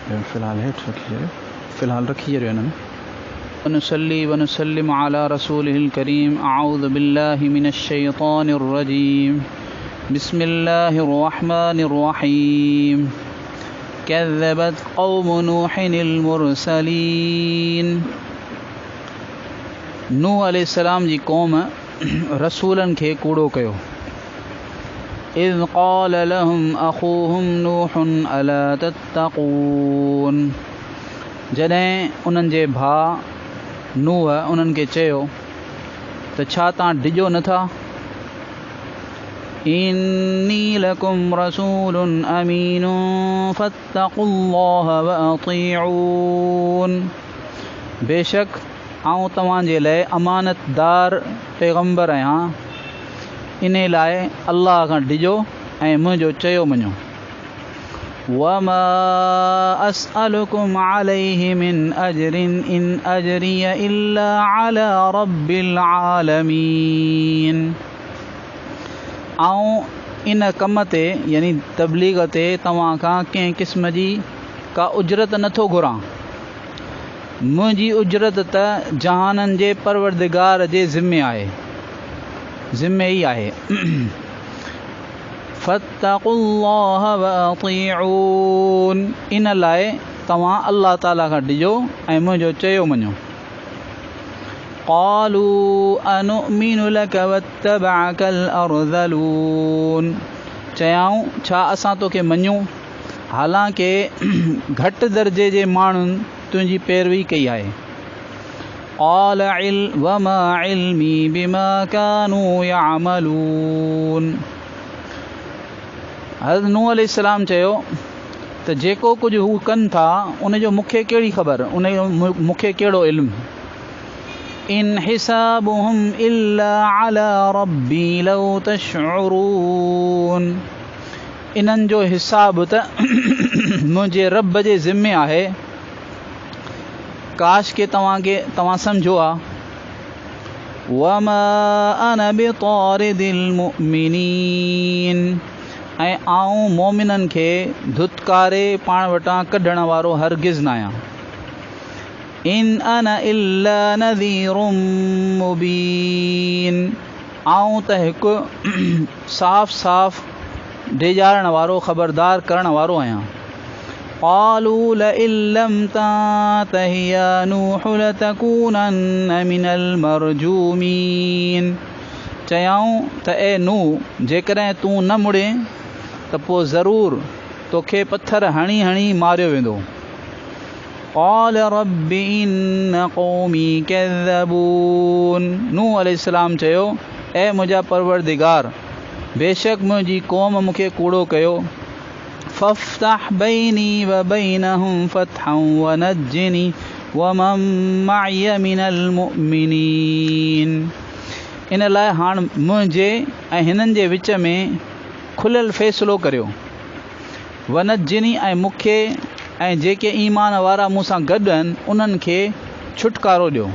फ़िलहाल हेठि रखिए, फ़िलहाल रखिए हिन में। वनुसल्ली वनुसल्लिम अला रसूलिहिल करीम। अऊज़ु बिल्लाहि मिनश शैतानिर रजीम। बिस्मिल्लाहिर रहमानिर रहीम। कज़्ज़बत क़ौमु नूहिनिल मुरसलीन। नूह अलैहिस्सलाम जी क़ौम रसूलन खे कूड़ो कयो। इज़ क़ाल लहुम अख़ूहुम नूहुन अला तत्तक़ून। जॾहिं उन्हनि जे भाउ नूह उन्हनि खे चयो त छा तव्हां डिॼो नथा। इन्नी लकुम रसूलुन अमीनुन फत्तक़ुल्लाह व अतीऊन। बेशक आऊं तव्हांजे लाइ अमानतदार पैगंबर आहियां, इन लाइ अल्लाह खां डिॼो ऐं मुंहिंजो चयो मञो। वमा अस्अलुकुम अलैहि मिन अजरिन इन अजरिय इल्ला अला रब्बिल आलमीन। आऊं इन कम ते यानी तबलीग ते तव्हां खां कंहिं क़िस्म जी का उजरत नथो घुरां। मुंहिंजी उजरत त जहाननि जे परवरदिगार जे ज़िम्मे ई आहे। फत्तक़ुल्लाह व अतीऊन। इन लाइ तव्हां अल्लाह ताला खां डिॼो ऐं मुंहिंजो चयो मञो। क़ालू अनुमिनु लक वत्तबअकल अर्ज़लून। चयाऊं छा असां तोखे मञूं हालांकि घटि दर्जे जे माण्हुनि तुंहिंजी पैरवी कई आहे। क़ाल वमा इल्मी बिमा कानू यअमलून। हज़रत नूह अलैहिस्सलाम चयो त जेको कुझु हू कनि था उनजो मूंखे कहिड़ी ख़बर, उनजो मूंखे कहिड़ो इल्मु। इन हिसाबुहुम इल्ला अला रब्बी लौ तशउरून। इन्हनि जो हिसाब त मुंहिंजे रब जे ज़िम्मे आहे, काश के तव्हां सम्झो आ। वमा अना बितारिदिल मुमिनीन। ऐं आऊं मोमिननि खे धुतकारे पाण वटां कढण वारो हरगिज़ न आहियां। इन अना इल्ला नज़ीरुम मुबीन। आऊं त हिकु साफ़ साफ़ डेॼारण वारो ख़बरदार करण वारो आहियां। क़ालू लइन लम तंतहि या नूह लतकूनन्न मिनल मरजूमीन। चयाऊं त ए नूह जेकॾहिं तूं न मुड़े त पोइ ज़रूरु तोखे पत्थर हणी हणी मारियो वेंदो। क़ाल रब्बि इन्न क़ौमी कज़्ज़बून। नूह अलैहिस्सलाम चयो ऐं मुंहिंजा परवरदिगार बेशक मुंहिंजी क़ौम मूंखे कूड़ो कयो। फ़फ्तह बैनी व बैनहुम फ़तहन वनज्जिनी वमन मइय मिनल मुमिनीन। इन लाइ हाणे मुंहिंजे ऐं हिननि जे विच में खुलियल फ़ैसिलो करियो। वनज्जिनी ऐं मूंखे ऐं जेके ईमान वारा मूंसां गॾु आहिनि उन्हनि खे छुटकारो ॾियो।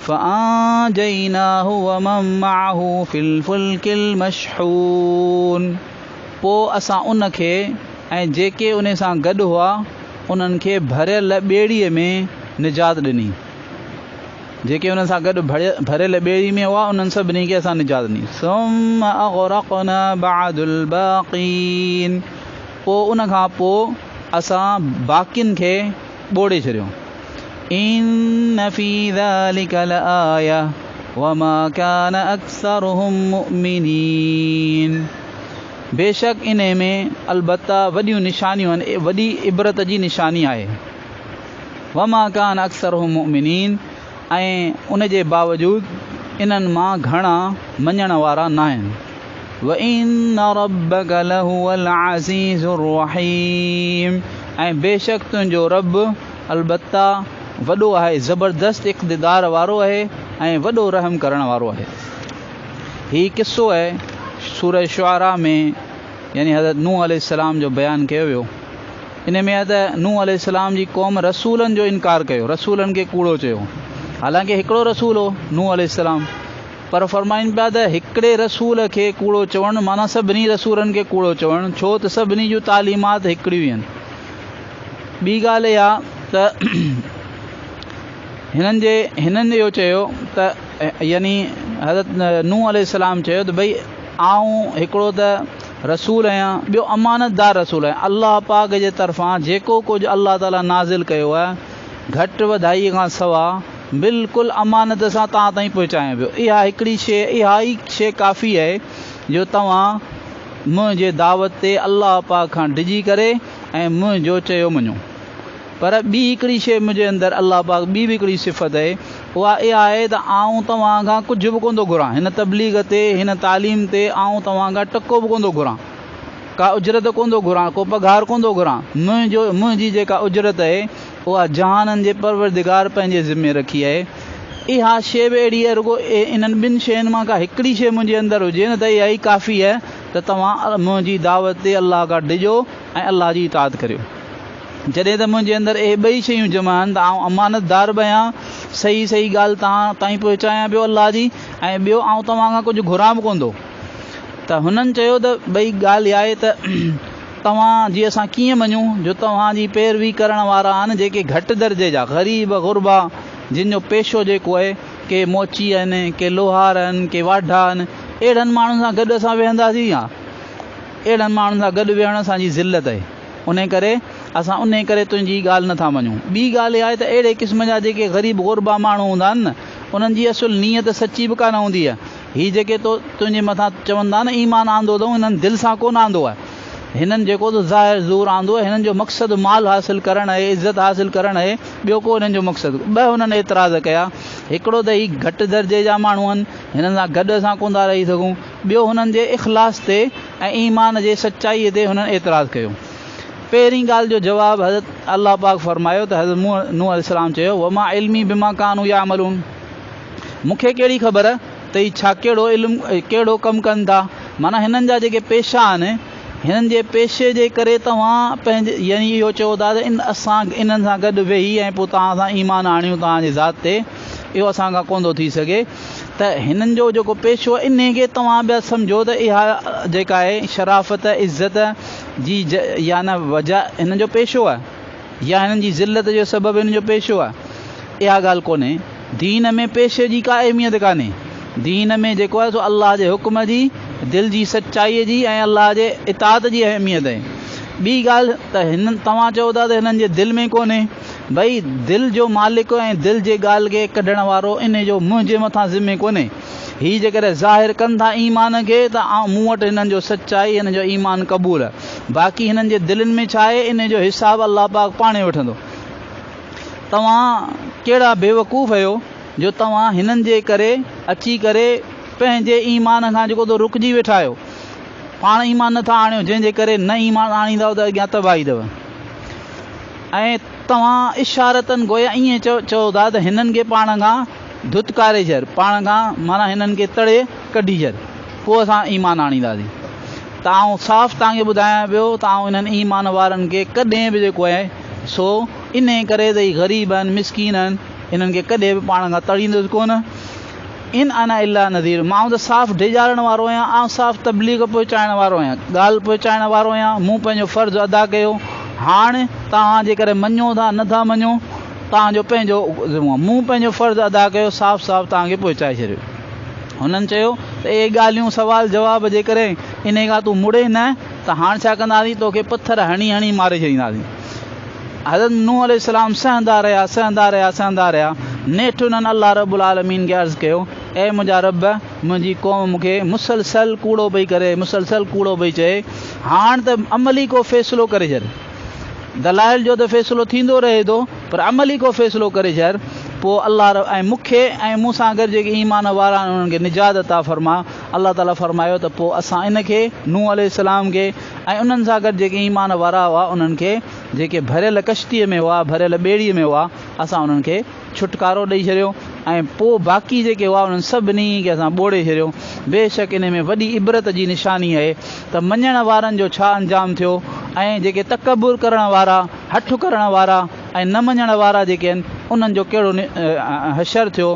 फ़अंजयनाहु वमन मअहु फ़िल फ़ुल्किल मशहून। पोइ असां उन खे ऐं जेके उन सां गॾु हुआ उन्हनि खे भरियल ॿेड़ीअ में निजात ॾिनी। जेके उन सां गॾु भरियल ॿेड़ी में हुआ उन्हनि सभिनी खे असां निजात ॾिनी। सुम्म अग़रक़ना बअदुल बाक़ीन। पोइ उन खां पोइ असां बाक़ियुनि खे ॿोड़े छॾियो। इन्न फ़ी ज़ालिक लआया वमा कान अक्सरुहुम मुमिनीन। बेशक इन में अलबत्ता वॾियूं निशानियूं आहिनि, वॾी इबरत जी निशानी आहे। वमा कान अक्सरुहुम मुमिनीन। ऐं उन जे बावजूदि इन्हनि मां घणा मञण वारा न आहिनि। व इन्न रब्बक लहुवल अज़ीज़ुर रहीम। ऐं बेशक तुंहिंजो रब अलबत्ता वॾो आहे, ज़बरदस्त इक़्तिदार वारो आहे ऐं वॾो रहम करण वारो आहे। हीउ किस्सो आहे सूरह शुआरा में, यानी हज़रत नूह अलैहिस्सलाम जो बयानु कयो वियो। इन में आहे त नूह अलैहिस्सलाम जी क़ौम रसूलनि जो इनकार कयो, रसूलनि खे कूड़ो चयो। हालांकि हिकिड़ो रसूल हो नूह अलैहिस्सलाम, पर फरमाइनि पिया त हिकिड़े रसूल खे कूड़ो चवणु माना सभिनी रसूलनि खे कूड़ो चवणु, छो त सभिनी जूं तालीमात हिकिड़ियूं आहिनि। ॿी ॻाल्हि इहा त हिननि इहो चयो त यानी हज़रत नूह अलैहिस्सलाम चयो त भई आऊं हिकिड़ो त रसूल आहियां, ॿियो अमानतदार रसूल आहियां। अल्लाह पाक जे तरफ़ां जेको कुझु अल्लाह ताला नाज़िल कयो आहे घटि वधाईअ खां सवाइ बिल्कुलु अमानत सां तव्हां ताईं पहुचायां पियो। इहा हिकिड़ी शइ, इहा ई शइ काफ़ी आहे जो तव्हां मुंहिंजे दावत ते अल्लाह पाक खां डिॼी करे ऐं मुंहिंजो चयो मञो। पर ॿी हिकिड़ी शइ मुंहिंजे अंदरि अल्लाह पाक ॿी बि हिकिड़ी सिफ़त आहे, उहा इहा आहे त आऊं तव्हां खां कुझु बि कोन थो घुरां। हिन तबलीग ते, हिन तालीम ते आऊं तव्हां खां टको बि कोन थो घुरां, का उजरत कोन थो घुरां, को पघार कोन थो घुरां। मुंहिंजी जेका उजरत आहे उहा जहाननि जे परवरदिगार पंहिंजे ज़िम्मे रखी आहे। इहा शइ बि अहिड़ी आहे, रुगो इन्हनि ॿिनि शयुनि मां का हिकिड़ी शइ मुंहिंजे अंदरि हुजे न त इहा ई काफ़ी आहे त तव्हां मुंहिंजी दावत ते अल्लाह खां डिॼो ऐं अल्लाह जी इताअत करियो। जॾहिं त मुंहिंजे अंदरि इहे ॿई शयूं जमा आहिनि त आउं अमानतदार बि आहियां, सही सही ॻाल्हि तव्हां ताईं पहुचायां पियो अल्लाह जी, ऐं ॿियो आउं तव्हां खां कुझु घुरां बि कोन थो। त हुननि चयो त भई ॻाल्हि इहा आहे त तव्हां जी असां कीअं मञूं जो तव्हांजी पैरवी करण वारा आहिनि जेके घटि दर्जे जा ग़रीब गुरबा, जिन जो पेशो जेको आहे के मोची आहिनि, के लोहार आहिनि, के वाढा आहिनि, अहिड़नि माण्हुनि सां गॾु असां वेहंदासीं? या अहिड़नि माण्हुनि सां गॾु वेहण असांजी ज़िल्लत आहे, उन करे असां उन करे तुंहिंजी ॻाल्हि नथा मञूं। ॿी ॻाल्हि इहा आहे त अहिड़े क़िस्म जा जेके ग़रीब गुरबा माण्हू हूंदा आहिनि न, उन्हनि जी असुलु नीयत सची बि कान हूंदी आहे। हीअ जेके तुंहिंजे मथां चवंदा न ईमान आंदो अथऊं, हिननि दिलि सां कोन आंदो आहे। हिननि जेको त ज़ाहिर ज़ूर आंदो आहे, हिननि जो मक़सदु माल हासिलु करणु आहे, इज़त हासिलु करणु आहे, ॿियो को हिननि जो मक़सदु। ॿ हुननि एतिराज़ कया, हिकिड़ो त हीअ घटि दर्जे जा माण्हू आहिनि, हिननि सां गॾु असां कोन था रही सघूं। ॿियो हुननि जे इख़लास ते ऐं ईमान जे सचाईअ ते हुननि एतिराज़ कयो। पहिरीं ॻाल्हि जो जवाबु हज़रत अल्लाह पाक फरमायो त हज़रत नूह अलैहिस्सलाम चयो वमा इल्मी बिमा कानू यामलून, मूंखे कहिड़ी ख़बर त हीअ छा कहिड़ो इल्मु कहिड़ो कमु कनि था। माना हिननि जा जेके पेशा आहिनि, हिननि जे पेशे जे करे तव्हां पंहिंजे यानी इहो चओ था त असां इन्हनि सां गॾु वेही ऐं पोइ तव्हां सां ईमान आणियूं तव्हांजे ज़ात ते, इहो असांखां कोन थो थी सघे। त हिननि जो जेको पेशो आहे, इन खे तव्हां ॿिया सम्झो त इहा जेका आहे शराफ़त इज़त जी या न वजह हिननि जो पेशो आहे, या हिननि जी ज़िल्लत जो सबबु हिननि जो पेशो आहे, इहा ॻाल्हि कोन्हे। दीन में पेशे जी का अहमियत कान्हे। दीन में जेको आहे सो अल्लाह जे हुक्म जी, दिलि जी सचाईअ जी ऐं अल्लाह जे इताअत जी अहमियत आहे। ॿी ॻाल्हि त हिननि तव्हां चओ था त हिननि जे दिलि में कोन्हे। भई दिलि जो मालिक ऐं दिलि जे ॻाल्हि खे कढण वारो इन जो मुंहिंजे मथां ज़िम्मे कोन्हे। हीअ जेकॾहिं ज़ाहिर कनि था ईमान खे त मूं वटि हिननि जो सचाई, हिन जो ईमान क़बूल आहे। बाक़ी हिननि जे दिलनि में छा आहे, इन जो हिसाबु अल्लाह पाक पाणे वठंदो। तव्हां कहिड़ा बेवकूफ़ आहियो जो तव्हां हिननि जे करे अची करे पंहिंजे ईमान खां जेको तो रुकिजी वेठा आहियो। पाण ईमान नथा आणियो, जंहिंजे करे न ईमान आणींदव त अॻियां तबाही अथव। ऐं तव्हां इशारतनि गोया ईअं चओ था त हिननि खे पाण खां धुतकारे छॾ, पाण खां माना हिननि खे तड़े कढी छॾ, पोइ असां ईमान आणींदासीं। त आउं साफ़ु तव्हांखे ॿुधायां पियो त आउं इन्हनि ईमान वारनि खे कॾहिं बि जेको आहे सो इन करे त हीअ ग़रीब आहिनि, मिसकीन आहिनि, इन्हनि खे कॾहिं बि पाण खां तड़ींदुसि कोन। इन अना इल्ला नज़ीर, मां त साफ़ु डिॼारण वारो आहियां, ऐं साफ़ु तबलीग पहुचाइण वारो आहियां, ॻाल्हि पहुचाइण वारो आहियां। मूं पंहिंजो फ़र्ज़ु अदा कयो। हाणे तव्हां जेकॾहिं मञो था नथा मञो, तव्हांजो पंहिंजो ज़िम्मो। मूं पंहिंजो फ़र्ज़ु अदा कयो, साफ़ु साफ़ु तव्हांखे पहुचाए छॾियो। हुननि चयो त इहे ॻाल्हियूं सुवाल जवाब जे करे इन खां तूं मुड़े न, त हाणे छा कंदासीं, तोखे पथर हणी हणी मारे छॾींदासीं। हज़रत नूह अलैहिस्सलाम सहंदा रहिया। नेठि उन्हनि अल्लाह रब्बुल आलमीन खे अर्ज़ु कयो, ऐं मुंहिंजा रब, मुंहिंजी क़ौम मूंखे मुसलसल कूड़ो पई करे, मुसलसल कूड़ो पई चए। हाणे त अमली को फ़ैसिलो करे छॾ। दलाइल जो त फ़ैसिलो थींदो रहे थो, पर अमली को फ़ैसिलो करे छॾ। पोइ अल्लाह ऐं मूंखे ऐं मूंसां गॾु जेके ईमान वारा आहिनि उन्हनि खे निजात अता फरमा। अल्लाह ताला फरमायो त पोइ असां इन खे नूह अलैहिस्सलाम खे ऐं उन्हनि सां गॾु जेके ईमान वारा हुआ उन्हनि खे जेके भरियल कश्तीअ में हुआ, भरियल ॿेड़ीअ में हुआ, असां उन्हनि खे छुटकारो ॾेई छॾियो। ऐं पोइ बाक़ी जेके हुआ उन्हनि सभिनी खे असां ॿोड़े छॾियो। बेशक इन में वॾी इबरत जी निशानी आहे त मञण वारनि जो छा अंजाम थियो, ऐं जेके तकबुर करण वारा, हठ करण वारा ऐं न मञण वारा जेके आहिनि उन्हनि जो कहिड़ो हशर थियो।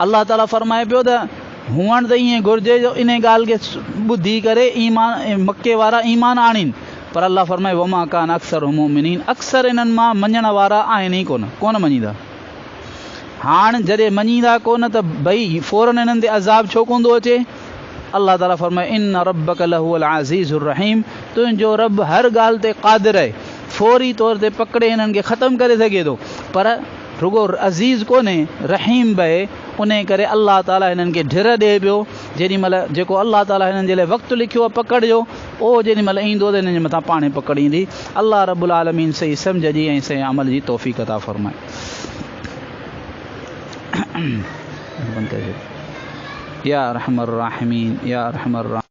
अल्लाह ताला फरमाए पियो त हुअणु त ईअं घुरिजे जो इन ॻाल्हि खे ॿुधी करे ईमान मके वारा ईमान आणीनि, पर अल्लाह फरमाए वमा कान अक्सर मुमिनीन, अक्सर इन्हनि मां मञण वारा आहिनि ई कोन मञींदा। हाणे जॾहिं मञींदा कोन त भई फ़ौरन इन्हनि ते अज़ाब छो कोन थो अचे? अल्लाह ताला फरमाए इन रब्बक लहुल अज़ीज़ुर रहीम, तुंहिंजो रब हर ॻाल्हि ते क़ादिर आहे, फौरी तौर ते पकड़े हिननि खे ख़तमु करे सघे थो, पर रुगो अज़ीज़ कोन्हे, रहीम बि आहे। उन करे अल्लाह ताला हिननि खे ढिर ॾिए पियो। जेॾीमहिल जेको अल्लाह ताला हिननि जे लाइ वक़्तु लिखियो आहे पकड़ जो, उहो जेॾीमहिल ईंदो त हिननि जे मथां पाणे पकड़ींदी। अल्लाह रब्बुल आलमीन सही सम्झ जी ऐं सही अमल जी तौफ़ीक़ अता फ़रमाए। या रहमर राहिमीन, या रहमर